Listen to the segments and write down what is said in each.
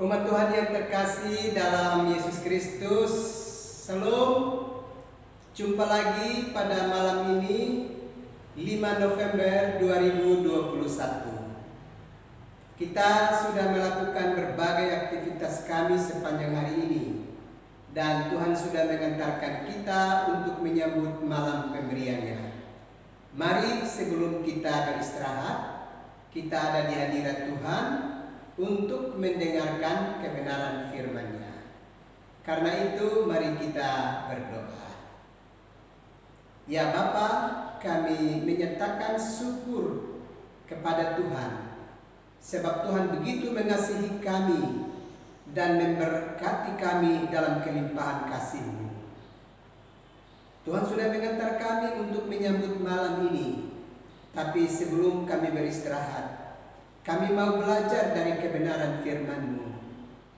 Umat Tuhan yang terkasih dalam Yesus Kristus, Shalom. Jumpa lagi pada malam ini 5 November 2021. Kita sudah melakukan berbagai aktivitas kami sepanjang hari ini, dan Tuhan sudah mengantarkan kita untuk menyambut malam pemberiannya. Mari sebelum kita beristirahat, kita ada di hadirat Tuhan untuk mendengarkan kebenaran firman-Nya. Karena itu mari kita berdoa. Ya Bapa, kami menyatakan syukur kepada Tuhan, sebab Tuhan begitu mengasihi kami dan memberkati kami dalam kelimpahan kasih-Mu. Tuhan sudah mengantar kami untuk menyambut malam ini, tapi sebelum kami beristirahat, kami mau belajar dari kebenaran firman-Mu.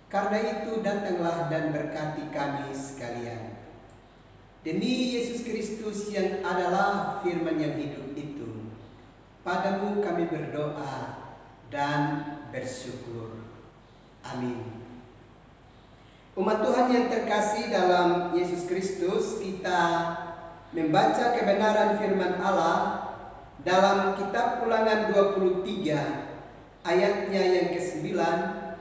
Karena itu datanglah dan berkati kami sekalian. Demi Yesus Kristus yang adalah firman yang hidup itu, padamu kami berdoa dan bersyukur. Amin. Umat Tuhan yang terkasih dalam Yesus Kristus, kita membaca kebenaran firman Allah dalam kitab Ulangan 23 ayatnya yang ke-9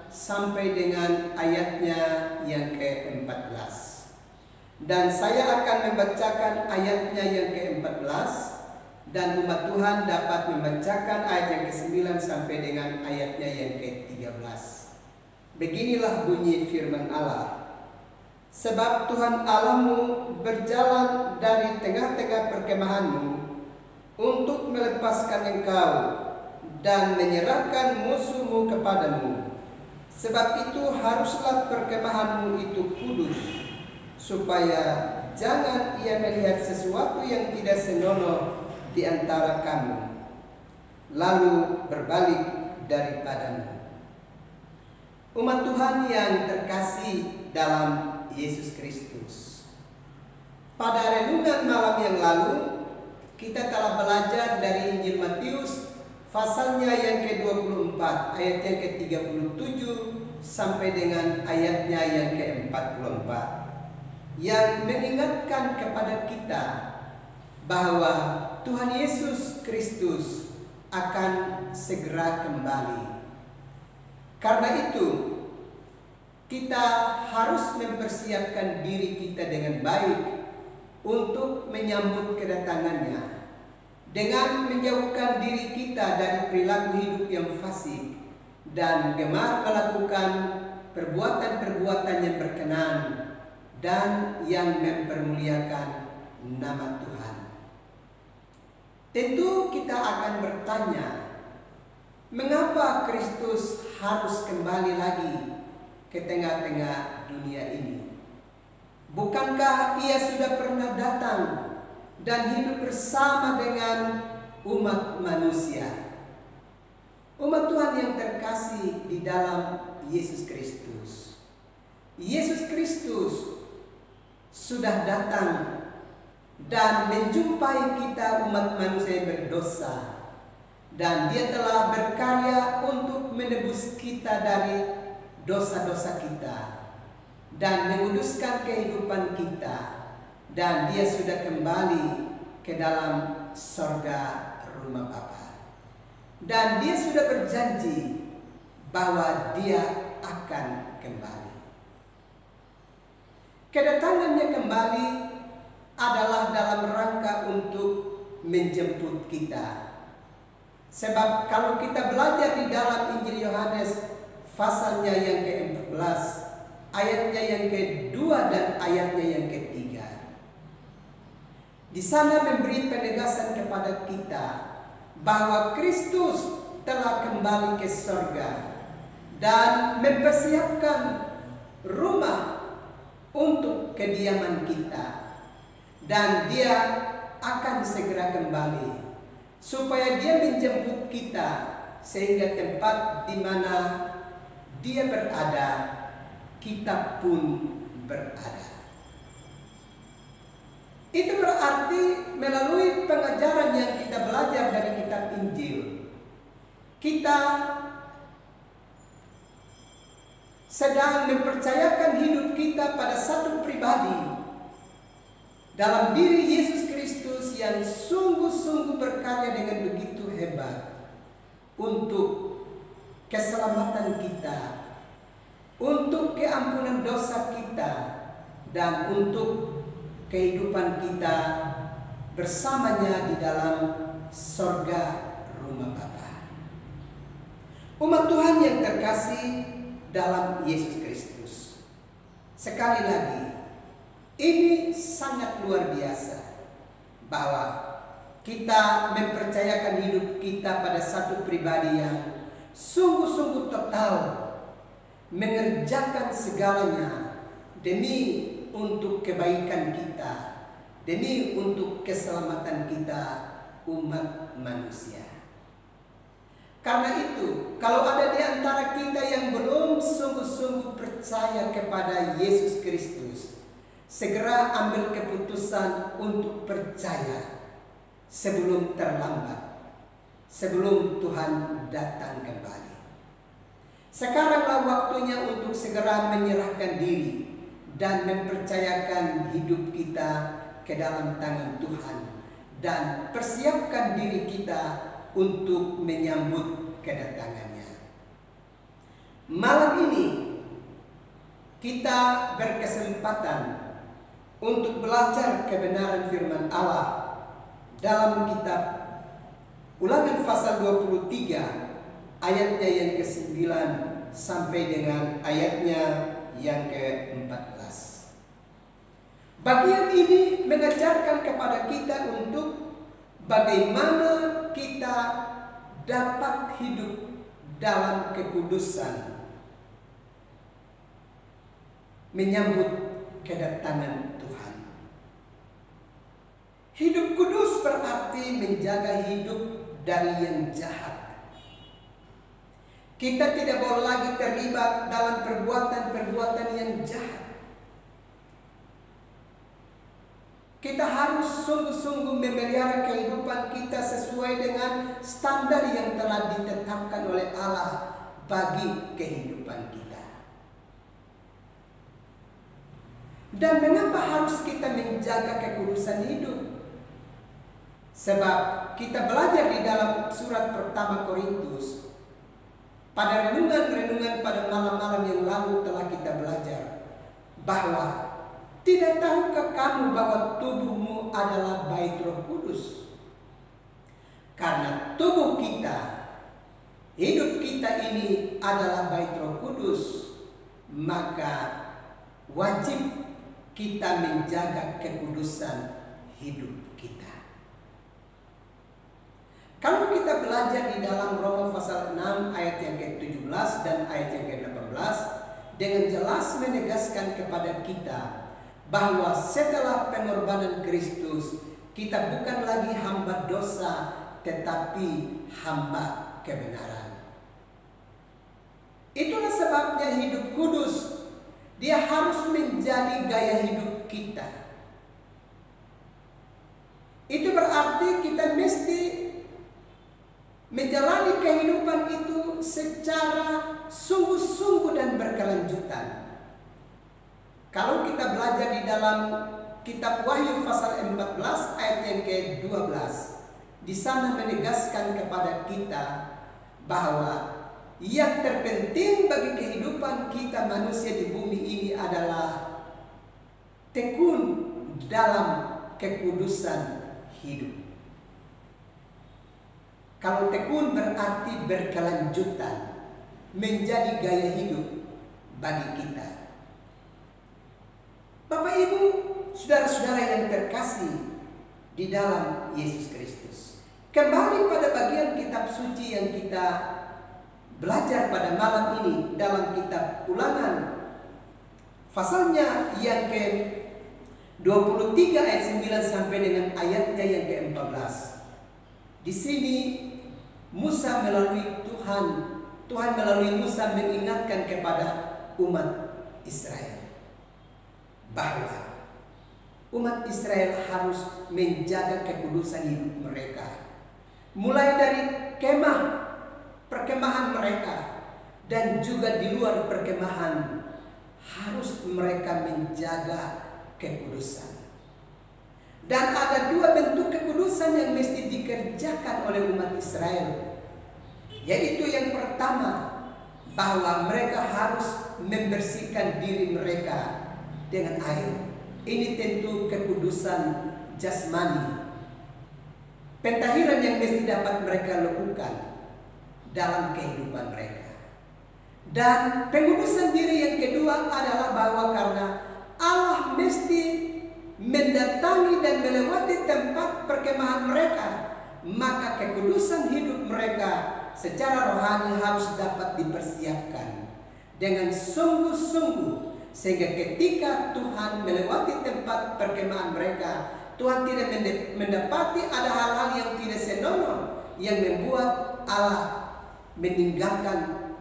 sampai dengan ayatnya yang ke-14. Dan saya akan membacakan ayatnya yang ke-14, dan umat Tuhan dapat membacakan ayat yang ke-9 sampai dengan ayatnya yang ke-13. Beginilah bunyi firman Allah. Sebab Tuhan Allahmu berjalan dari tengah-tengah perkemahanmu untuk melepaskan engkau dan menyerahkan musuhmu kepadamu. Sebab itu haruslah perkemahanmu itu kudus, supaya jangan ia melihat sesuatu yang tidak senonoh di antara kamu, lalu berbalik daripadamu. Umat Tuhan yang terkasih dalam Yesus Kristus, pada renungan malam yang lalu kita telah belajar dari Injil Matius pasalnya yang ke-24 ayat yang ke-37 sampai dengan ayatnya yang ke-44, yang mengingatkan kepada kita bahwa Tuhan Yesus Kristus akan segera kembali. Karena itu kita harus mempersiapkan diri kita dengan baik untuk menyambut kedatangannya, dengan menjauhkan diri kita dari perilaku hidup yang fasik dan gemar melakukan perbuatan-perbuatan yang berkenan dan yang mempermuliakan nama Tuhan. Tentu kita akan bertanya, mengapa Kristus harus kembali lagi ke tengah-tengah dunia ini? Bukankah Ia sudah pernah datang dan hidup bersama dengan umat manusia? Umat Tuhan yang terkasih di dalam Yesus Kristus, Yesus Kristus sudah datang dan menjumpai kita umat manusia yang berdosa, dan Dia telah berkarya untuk menebus kita dari dosa-dosa kita dan menguduskan kehidupan kita. Dan Dia sudah kembali ke dalam sorga rumah Bapa. Dan Dia sudah berjanji bahwa Dia akan kembali. Kedatangannya kembali adalah dalam rangka untuk menjemput kita. Sebab kalau kita belajar di dalam Injil Yohanes pasalnya yang ke-14, ayatnya yang ke-2 dan ayatnya yang ke-3, di sana memberi penegasan kepada kita bahwa Kristus telah kembali ke surga dan mempersiapkan rumah untuk kediaman kita, dan Dia akan segera kembali supaya Dia menjemput kita, sehingga tempat di mana Dia berada, kita pun berada. Itu berarti melalui pengajaran yang kita belajar dari kitab Injil, kita sedang mempercayakan hidup kita pada satu pribadi dalam diri Yesus Kristus yang sungguh-sungguh berkarya dengan begitu hebat untuk keselamatan kita, untuk keampunan dosa kita, dan untuk kehidupan kita bersamanya di dalam sorga rumah Bapa. Umat Tuhan yang terkasih dalam Yesus Kristus, sekali lagi, ini sangat luar biasa bahwa kita mempercayakan hidup kita pada satu pribadi yang sungguh-sungguh total mengerjakan segalanya demi untuk kebaikan kita, demi untuk keselamatan kita umat manusia. Karena itu, kalau ada di antara kita yang belum sungguh-sungguh percaya kepada Yesus Kristus, segera ambil keputusan untuk percaya sebelum terlambat, sebelum Tuhan datang kembali. Sekaranglah waktunya untuk segera menyerahkan diri dan mempercayakan hidup kita ke dalam tangan Tuhan, dan persiapkan diri kita untuk menyambut kedatangannya. Malam ini kita berkesempatan untuk belajar kebenaran firman Allah dalam kitab Ulangan pasal 23 ayatnya yang ke-9 sampai dengan ayatnya yang ke-14. Bagian ini mengajarkan kepada kita untuk bagaimana kita dapat hidup dalam kekudusan, menyambut kedatangan Tuhan. Hidup kudus berarti menjaga hidup dari yang jahat. Kita tidak boleh lagi terlibat dalam perbuatan-perbuatan yang jahat. Kita harus sungguh-sungguh memelihara kehidupan kita sesuai dengan standar yang telah ditetapkan oleh Allah bagi kehidupan kita. Dan mengapa harus kita menjaga kekudusan hidup? Sebab kita belajar di dalam surat pertama Korintus, pada renungan-renungan pada malam-malam yang lalu telah kita belajar bahwa tidak tahukah kamu bahwa tubuhmu adalah bait Roh Kudus? Karena tubuh kita, hidup kita ini adalah bait Roh Kudus, maka wajib kita menjaga kekudusan hidup kita. Kalau kita belajar di dalam Roma pasal 6 ayat yang ke-17 dan ayat yang ke-18 dengan jelas menegaskan kepada kita bahwa setelah pengorbanan Kristus kita bukan lagi hamba dosa tetapi hamba kebenaran. Itulah sebabnya hidup kudus dia harus menjadi gaya hidup kita. Itu berarti kita mesti menjalani kehidupan itu secara sungguh-sungguh dan berkelanjutan. Kalau kita belajar di dalam kitab Wahyu pasal 14 ayat yang ke-12, di sana menegaskan kepada kita bahwa yang terpenting bagi kehidupan kita manusia di bumi ini adalah tekun dalam kekudusan hidup. Kalau tekun berarti berkelanjutan, menjadi gaya hidup bagi kita. Bapak Ibu, saudara-saudara yang terkasih di dalam Yesus Kristus. Kembali pada bagian kitab suci yang kita belajar pada malam ini dalam kitab Ulangan. Pasalnya yang ke-23 ayat 9 sampai dengan ayatnya yang ke-14. Di sini Musa melalui Tuhan melalui Musa mengingatkan kepada umat Israel bahwa umat Israel harus menjaga kekudusan hidup mereka, mulai dari perkemahan mereka dan juga di luar perkemahan harus mereka menjaga kekudusan. Dan ada dua bentuk kekudusan yang mesti dikerjakan oleh umat Israel. Yaitu yang pertama, bahwa mereka harus membersihkan diri mereka dengan air. Ini tentu kekudusan jasmani. Pentahiran yang mesti dapat mereka lakukan dalam kehidupan mereka. Dan pengudusan diri yang kedua adalah bahwa karena Allah mesti mendatangi dan melewati tempat perkemahan mereka, maka kekudusan hidup mereka secara rohani harus dapat dipersiapkan dengan sungguh-sungguh, sehingga ketika Tuhan melewati tempat perkemahan mereka, Tuhan tidak mendapati ada hal-hal yang tidak senonoh yang membuat Allah meninggalkan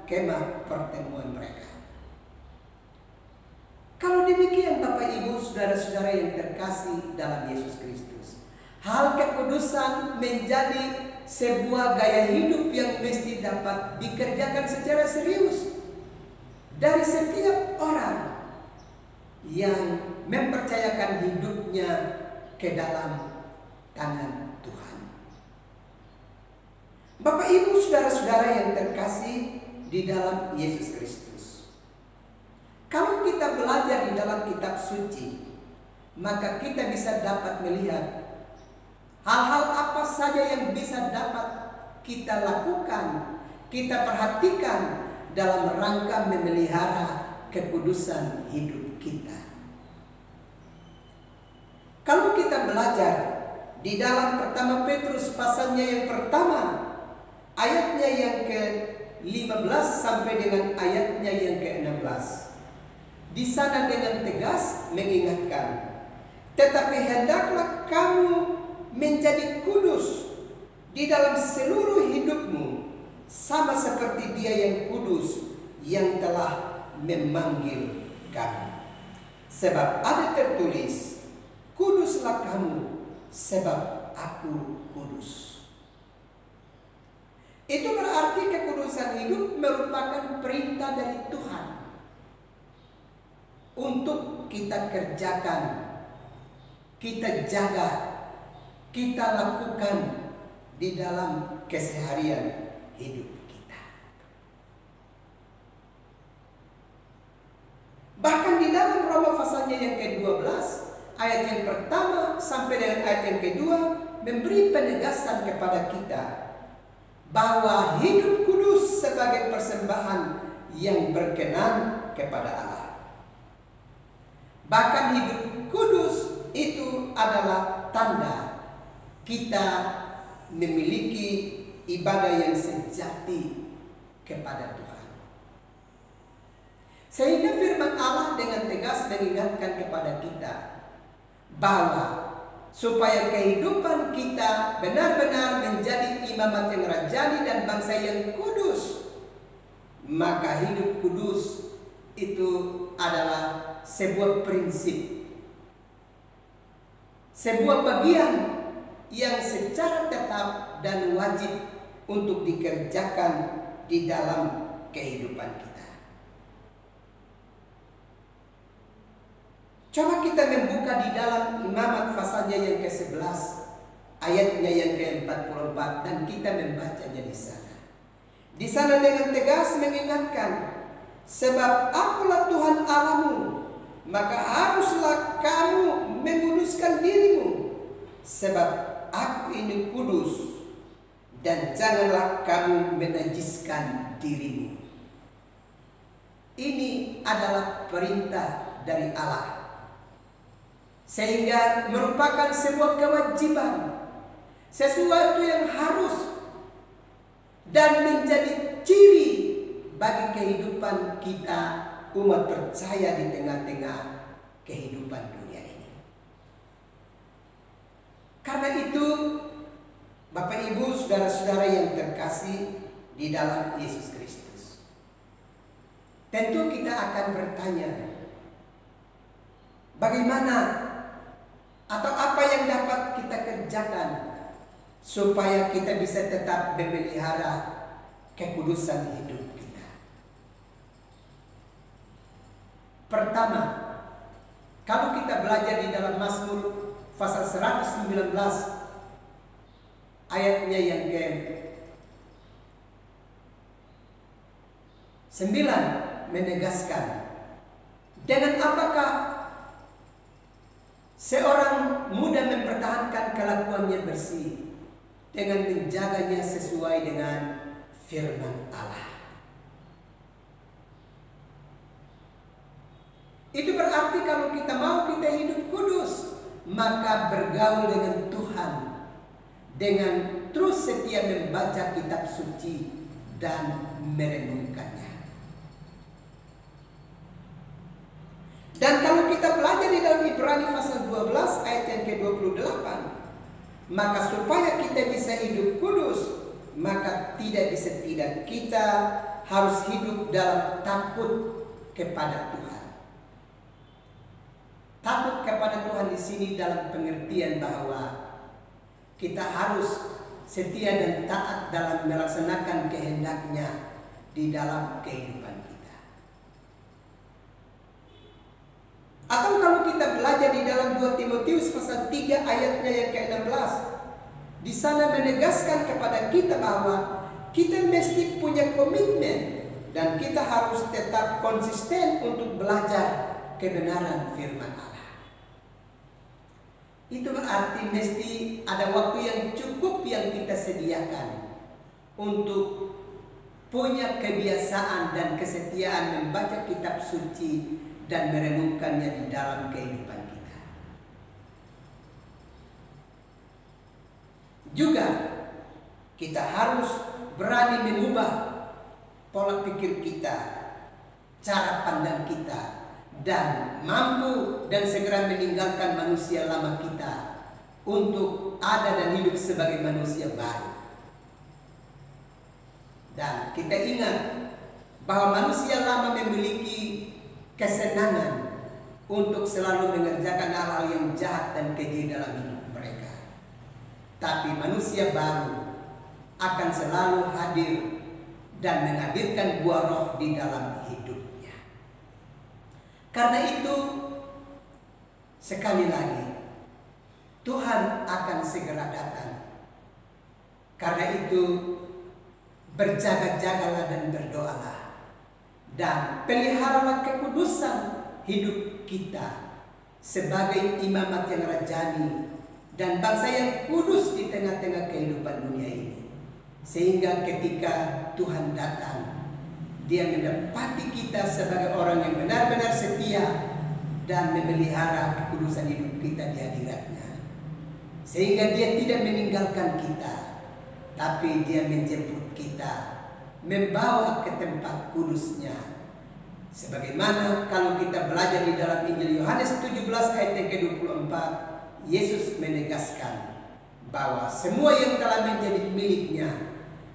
kemah pertemuan mereka. Kalau demikian Bapak Ibu saudara-saudara yang terkasih dalam Yesus Kristus, hal kekudusan menjadi sebuah gaya hidup yang mesti dapat dikerjakan secara serius dari setiap orang yang mempercayakan hidupnya ke dalam tangan Tuhan. Bapak Ibu saudara-saudara yang terkasih di dalam Yesus Kristus, kalau kita belajar di dalam kitab suci, maka kita bisa dapat melihat hal-hal apa saja yang bisa dapat kita lakukan, kita perhatikan dalam rangka memelihara kekudusan hidup kita. Kalau kita belajar di dalam pertama Petrus pasalnya yang pertama, ayatnya yang ke-15 sampai dengan ayatnya yang ke-16. Di sana dengan tegas mengingatkan, tetapi hendaklah kamu menjadi kudus di dalam seluruh hidupmu, sama seperti Dia yang kudus yang telah memanggil kamu. Sebab ada tertulis, kuduslah kamu sebab aku kudus. Itu berarti kekudusan hidup merupakan perintah dari Tuhan untuk kita kerjakan, kita jaga, kita lakukan di dalam keseharian hidup kita. Bahkan di dalam Roma pasalnya yang ke-12, ayat yang pertama sampai dengan ayat yang kedua memberi penegasan kepada kita bahwa hidup kudus sebagai persembahan yang berkenan kepada Allah. Bahkan hidup kudus itu adalah tanda kita memiliki ibadah yang sejati kepada Tuhan. Sehingga firman Allah dengan tegas mengingatkan kepada kita bahwa supaya kehidupan kita benar-benar menjadi imamat yang rajani dan bangsa yang kudus, maka hidup kudus itu adalah sebuah prinsip, sebuah bagian yang secara tetap dan wajib untuk dikerjakan di dalam kehidupan kita. Coba kita membuka di dalam Imamat pasalnya yang ke-11, ayatnya yang ke-44, dan kita membacanya di sana. Di sana dengan tegas mengingatkan, sebab akulah Tuhan Allahmu, maka haruslah kamu menguduskan dirimu, sebab aku ini kudus, dan janganlah kamu menajiskan dirimu. Ini adalah perintah dari Allah, sehingga merupakan sebuah kewajiban, sesuatu yang harus dan menjadi ciri bagi kehidupan kita umat percaya di tengah-tengah kehidupan dunia ini. Karena itu, Bapak Ibu saudara-saudara yang terkasih di dalam Yesus Kristus, tentu kita akan bertanya, bagaimana atau apa yang dapat kita kerjakan supaya kita bisa tetap memelihara kekudusan hidup kita. Pertama, kalau kita belajar di dalam Mazmur pasal 119 ayatnya yang ke-9 menegaskan, dengan apakah seorang muda mempertahankan kelakuannya bersih? Dengan menjaganya sesuai dengan firman Allah. Itu berarti kalau kita mau kita hidup kudus, maka bergaul dengan Tuhan dengan terus setia membaca kitab suci dan merenungkannya. Dan kalau kita belajar di dalam Ibrani pasal 12 ayat yang ke-28, maka supaya kita bisa hidup kudus, maka tidak kita harus hidup dalam takut kepada Tuhan. Takut kepada Tuhan di sini dalam pengertian bahwa kita harus setia dan taat dalam melaksanakan kehendak-Nya di dalam kehidupan kita. Atau kalau kita belajar di dalam 2 Timotius pasal 3 ayatnya yang ke-16, di sana menegaskan kepada kita bahwa kita mesti punya komitmen dan kita harus tetap konsisten untuk belajar kebenaran firman Allah. Itu berarti mesti ada waktu yang cukup yang kita sediakan untuk punya kebiasaan dan kesetiaan membaca kitab suci dan merenungkannya di dalam kehidupan kita. Juga kita harus berani mengubah pola pikir kita, cara pandang kita, dan mampu dan segera meninggalkan manusia lama kita untuk ada dan hidup sebagai manusia baru. Dan kita ingat bahwa manusia lama memiliki kesenangan untuk selalu mengerjakan hal-hal yang jahat dan keji dalam hidup mereka. Tapi manusia baru akan selalu hadir dan menghadirkan buah roh di dalam hidupnya. Karena itu, sekali lagi, Tuhan akan segera datang. Karena itu, berjaga-jagalah dan berdoalah. Dan peliharalah kekudusan hidup kita sebagai imamat yang rajani dan bangsa yang kudus di tengah-tengah kehidupan dunia ini. Sehingga ketika Tuhan datang, Dia mendapati kita sebagai orang yang benar-benar setia dan memelihara kekudusan hidup kita di hadirat-Nya. Sehingga Dia tidak meninggalkan kita, tapi Dia menjemput kita, membawa ke tempat kudus-Nya. Sebagaimana kalau kita belajar di dalam Injil Yohanes 17 ayat yang ke-24, Yesus menegaskan bahwa semua yang telah menjadi milik-Nya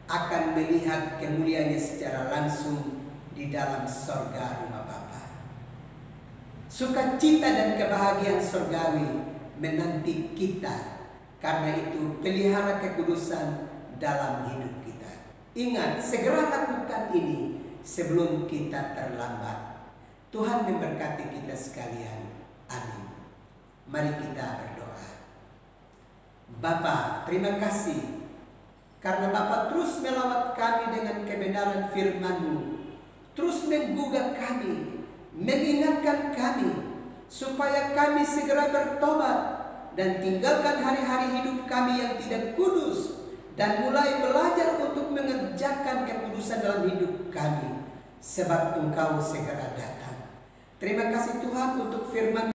akan melihat kemuliaannya secara langsung di dalam sorga rumah Bapa. Sukacita dan kebahagiaan sorgawi menanti kita. Karena itu pelihara kekudusan dalam hidup kita. Ingat, segera lakukan ini sebelum kita terlambat. Tuhan memberkati kita sekalian. Amin. Mari kita berdoa. Bapa, terima kasih karena Bapa terus melawat kami dengan kebenaran firman-Mu, terus menggugah kami, mengingatkan kami supaya kami segera bertobat dan tinggalkan hari-hari hidup kami yang tidak kudus dan mulai belajar untuk mengerjakan kekudusan dalam hidup kami, sebab Engkau segera datang. Terima kasih Tuhan untuk firman